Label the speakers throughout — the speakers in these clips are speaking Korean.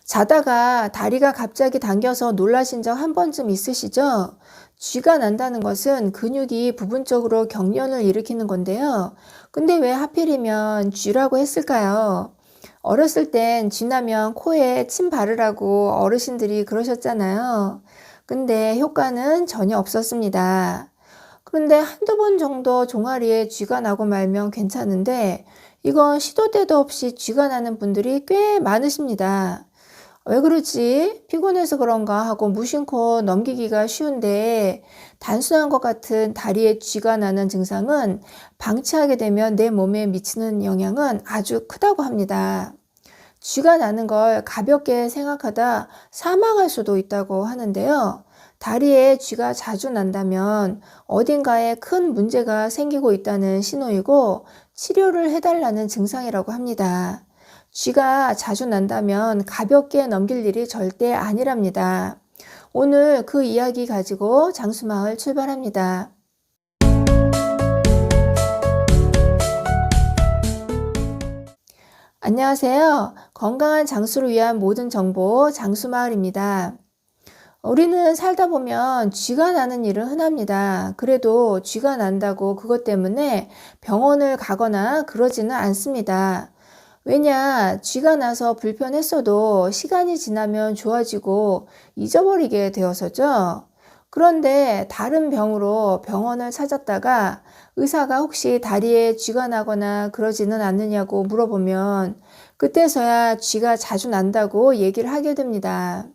Speaker 1: 자다가 다리가 갑자기 당겨서 놀라신 적 한 번쯤 있으시죠? 쥐가 난다는 것은 근육이 부분적으로 경련을 일으키는 건데요. 근데 왜 하필이면 쥐라고 했을까요? 어렸을 땐 쥐 나면 코에 침 바르라고 어르신들이 그러셨잖아요. 근데 효과는 전혀 없었습니다. 그런데 한두 번 정도 종아리에 쥐가 나고 말면 괜찮은데 이건 시도 때도 없이 쥐가 나는 분들이 꽤 많으십니다. 왜 그러지? 피곤해서 그런가 하고 무심코 넘기기가 쉬운데 단순한 것 같은 다리에 쥐가 나는 증상은 방치하게 되면 내 몸에 미치는 영향은 아주 크다고 합니다. 쥐가 나는 걸 가볍게 생각하다 사망할 수도 있다고 하는데요. 다리에 쥐가 자주 난다면 어딘가에 큰 문제가 생기고 있다는 신호이고 치료를 해달라는 증상이라고 합니다. 쥐가 자주 난다면 가볍게 넘길 일이 절대 아니랍니다. 오늘 그 이야기 가지고 장수마을 출발합니다. 안녕하세요. 건강한 장수를 위한 모든 정보 장수마을입니다. 우리는 살다 보면 쥐가 나는 일은 흔합니다. 그래도 쥐가 난다고 그것 때문에 병원을 가거나 그러지는 않습니다. 왜냐, 쥐가 나서 불편했어도 시간이 지나면 좋아지고 잊어버리게 되어서죠. 그런데 다른 병으로 병원을 찾았다가 의사가 혹시 다리에 쥐가 나거나 그러지는 않느냐고 물어보면 그때서야 쥐가 자주 난다고 얘기를 하게 됩니다.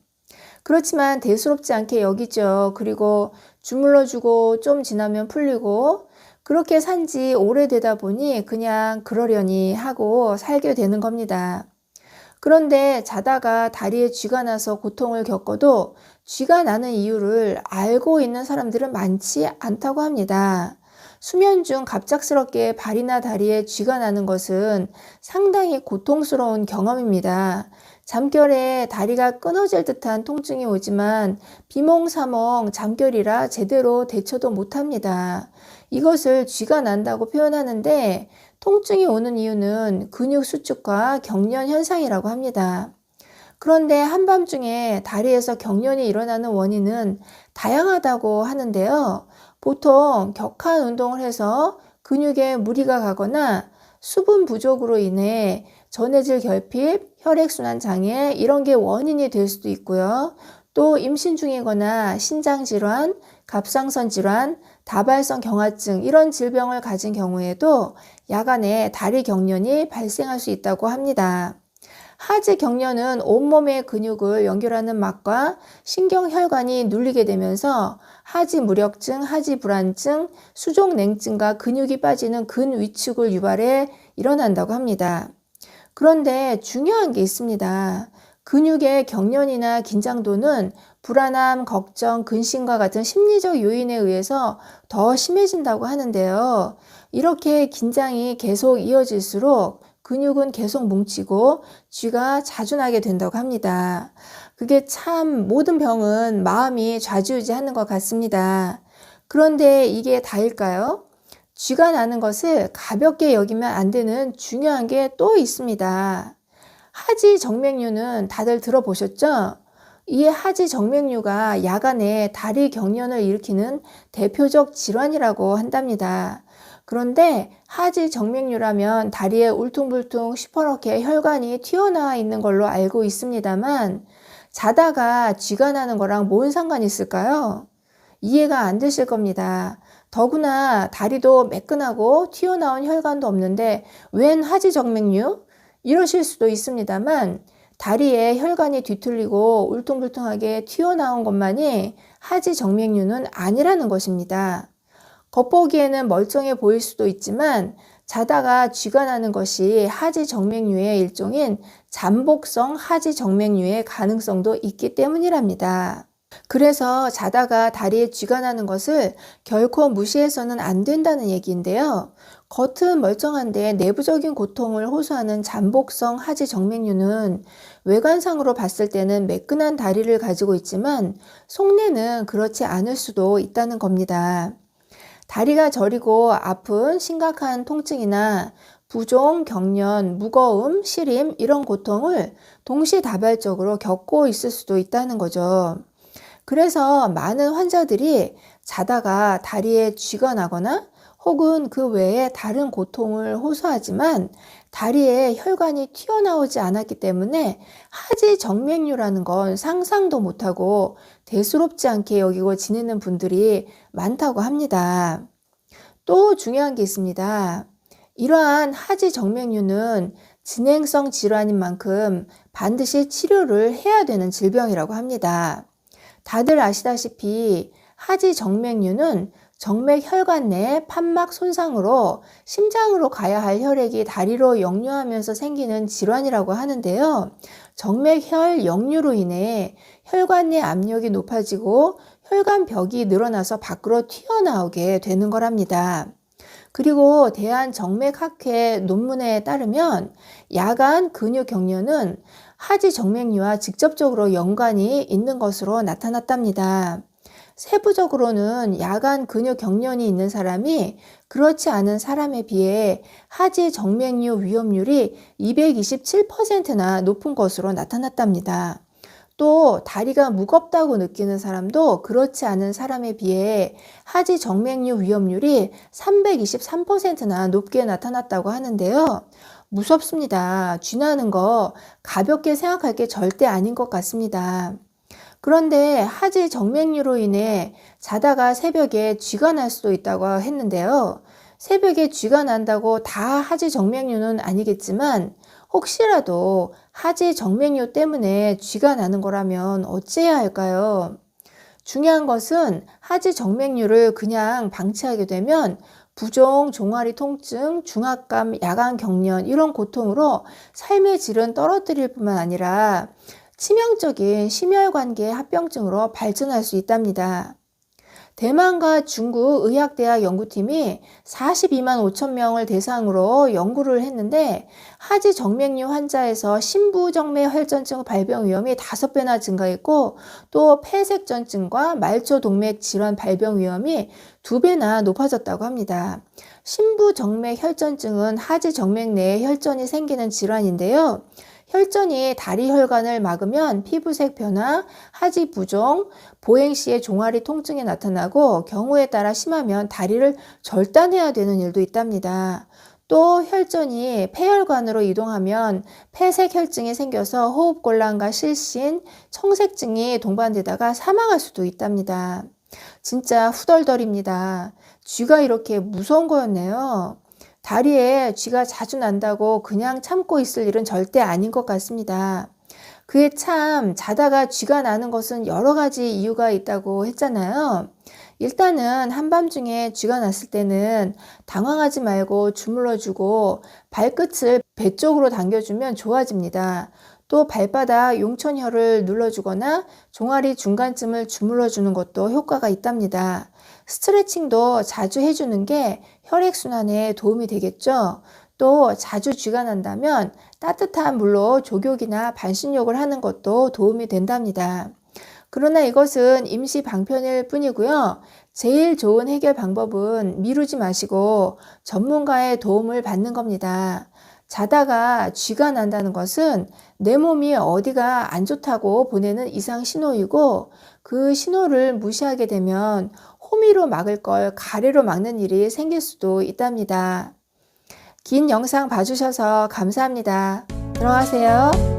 Speaker 1: 그렇지만 대수롭지 않게 여기죠. 그리고 주물러주고 좀 지나면 풀리고 그렇게 산지 오래되다 보니 그냥 그러려니 하고 살게 되는 겁니다. 그런데 자다가 다리에 쥐가 나서 고통을 겪어도 쥐가 나는 이유를 알고 있는 사람들은 많지 않다고 합니다. 수면 중 갑작스럽게 발이나 다리에 쥐가 나는 것은 상당히 고통스러운 경험입니다. 잠결에 다리가 끊어질 듯한 통증이 오지만 비몽사몽 잠결이라 제대로 대처도 못합니다. 이것을 쥐가 난다고 표현하는데 통증이 오는 이유는 근육 수축과 경련 현상이라고 합니다. 그런데 한밤중에 다리에서 경련이 일어나는 원인은 다양하다고 하는데요. 보통 격한 운동을 해서 근육에 무리가 가거나 수분 부족으로 인해 전해질 결핍, 혈액순환 장애 이런 게 원인이 될 수도 있고요. 또 임신 중이거나 신장 질환, 갑상선 질환, 다발성 경화증 이런 질병을 가진 경우에도 야간에 다리 경련이 발생할 수 있다고 합니다. 하지 경련은 온몸의 근육을 연결하는 막과 신경혈관이 눌리게 되면서 하지 무력증, 하지 불안증, 수족 냉증과 근육이 빠지는 근위축을 유발해 일어난다고 합니다. 그런데 중요한 게 있습니다. 근육의 경련이나 긴장도는 불안함, 걱정, 근심과 같은 심리적 요인에 의해서 더 심해진다고 하는데요. 이렇게 긴장이 계속 이어질수록 근육은 계속 뭉치고 쥐가 자주 나게 된다고 합니다. 그게 참 모든 병은 마음이 좌지우지하는 것 같습니다. 그런데 이게 다일까요? 쥐가 나는 것을 가볍게 여기면 안 되는 중요한 게 또 있습니다. 하지 정맥류는 다들 들어보셨죠? 이 하지 정맥류가 야간에 다리 경련을 일으키는 대표적 질환이라고 한답니다. 그런데 하지 정맥류라면 다리에 울퉁불퉁 시퍼렇게 혈관이 튀어나와 있는 걸로 알고 있습니다만 자다가 쥐가 나는 거랑 뭔 상관이 있을까요? 이해가 안 되실 겁니다. 더구나 다리도 매끈하고 튀어나온 혈관도 없는데 웬 하지 정맥류? 이러실 수도 있습니다만 다리에 혈관이 뒤틀리고 울퉁불퉁하게 튀어나온 것만이 하지 정맥류는 아니라는 것입니다. 겉보기에는 멀쩡해 보일 수도 있지만 자다가 쥐가 나는 것이 하지 정맥류의 일종인 잠복성 하지 정맥류의 가능성도 있기 때문이랍니다. 그래서 자다가 다리에 쥐가 나는 것을 결코 무시해서는 안 된다는 얘기인데요. 겉은 멀쩡한데 내부적인 고통을 호소하는 잠복성 하지 정맥류는 외관상으로 봤을 때는 매끈한 다리를 가지고 있지만 속내는 그렇지 않을 수도 있다는 겁니다. 다리가 저리고 아픈 심각한 통증이나 부종, 경련, 무거움, 시림 이런 고통을 동시다발적으로 겪고 있을 수도 있다는 거죠. 그래서 많은 환자들이 자다가 다리에 쥐가 나거나 혹은 그 외에 다른 고통을 호소하지만 다리에 혈관이 튀어나오지 않았기 때문에 하지 정맥류라는 건 상상도 못하고 대수롭지 않게 여기고 지내는 분들이 많다고 합니다. 또 중요한 게 있습니다. 이러한 하지 정맥류는 진행성 질환인 만큼 반드시 치료를 해야 되는 질병이라고 합니다. 다들 아시다시피 하지 정맥류는 정맥 혈관 내 판막 손상으로 심장으로 가야 할 혈액이 다리로 역류하면서 생기는 질환이라고 하는데요. 정맥혈 역류로 인해 혈관 내 압력이 높아지고 혈관벽이 늘어나서 밖으로 튀어나오게 되는 거랍니다. 그리고 대한정맥학회 논문에 따르면 야간 근육 경련은 하지 정맥류와 직접적으로 연관이 있는 것으로 나타났답니다. 세부적으로는 야간 근육 경련이 있는 사람이 그렇지 않은 사람에 비해 하지 정맥류 위험률이 227%나 높은 것으로 나타났답니다. 또 다리가 무겁다고 느끼는 사람도 그렇지 않은 사람에 비해 하지 정맥류 위험률이 323%나 높게 나타났다고 하는데요. 무섭습니다. 쥐나는 거 가볍게 생각할 게 절대 아닌 것 같습니다. 그런데 하지 정맥류로 인해 자다가 새벽에 쥐가 날 수도 있다고 했는데요. 새벽에 쥐가 난다고 다 하지 정맥류는 아니겠지만 혹시라도 하지 정맥류 때문에 쥐가 나는 거라면 어찌해야 할까요? 중요한 것은 하지 정맥류를 그냥 방치하게 되면 부종, 종아리 통증, 중압감, 야간 경련 이런 고통으로 삶의 질은 떨어뜨릴 뿐만 아니라 치명적인 심혈관계 합병증으로 발전할 수 있답니다. 대만과 중국 의학대학 연구팀이 42만 5천 명을 대상으로 연구를 했는데 하지 정맥류 환자에서 심부정맥 혈전증 발병 위험이 5배나 증가했고 또 폐색전증과 말초동맥 질환 발병 위험이 2배나 높아졌다고 합니다. 심부정맥 혈전증은 하지 정맥 내에 혈전이 생기는 질환인데요. 혈전이 다리 혈관을 막으면 피부색 변화, 하지 부종, 보행 시에 종아리 통증이 나타나고 경우에 따라 심하면 다리를 절단해야 되는 일도 있답니다. 또 혈전이 폐혈관으로 이동하면 폐색혈증이 생겨서 호흡곤란과 실신, 청색증이 동반되다가 사망할 수도 있답니다. 진짜 후덜덜입니다. 쥐가 이렇게 무서운 거였네요. 다리에 쥐가 자주 난다고 그냥 참고 있을 일은 절대 아닌 것 같습니다. 그에 참 자다가 쥐가 나는 것은 여러 가지 이유가 있다고 했잖아요. 일단은 한밤중에 쥐가 났을 때는 당황하지 말고 주물러주고 발끝을 배 쪽으로 당겨주면 좋아집니다. 또 발바닥 용천혈을 눌러주거나 종아리 중간쯤을 주물러주는 것도 효과가 있답니다. 스트레칭도 자주 해주는 게 혈액순환에 도움이 되겠죠. 또 자주 쥐가 난다면 따뜻한 물로 족욕이나 반신욕을 하는 것도 도움이 된답니다. 그러나 이것은 임시 방편일 뿐이고요. 제일 좋은 해결 방법은 미루지 마시고 전문가의 도움을 받는 겁니다. 자다가 쥐가 난다는 것은 내 몸이 어디가 안 좋다고 보내는 이상 신호이고 그 신호를 무시하게 되면 호미로 막을 걸 가래로 막는 일이 생길 수도 있답니다. 긴 영상 봐주셔서 감사합니다. 들어가세요.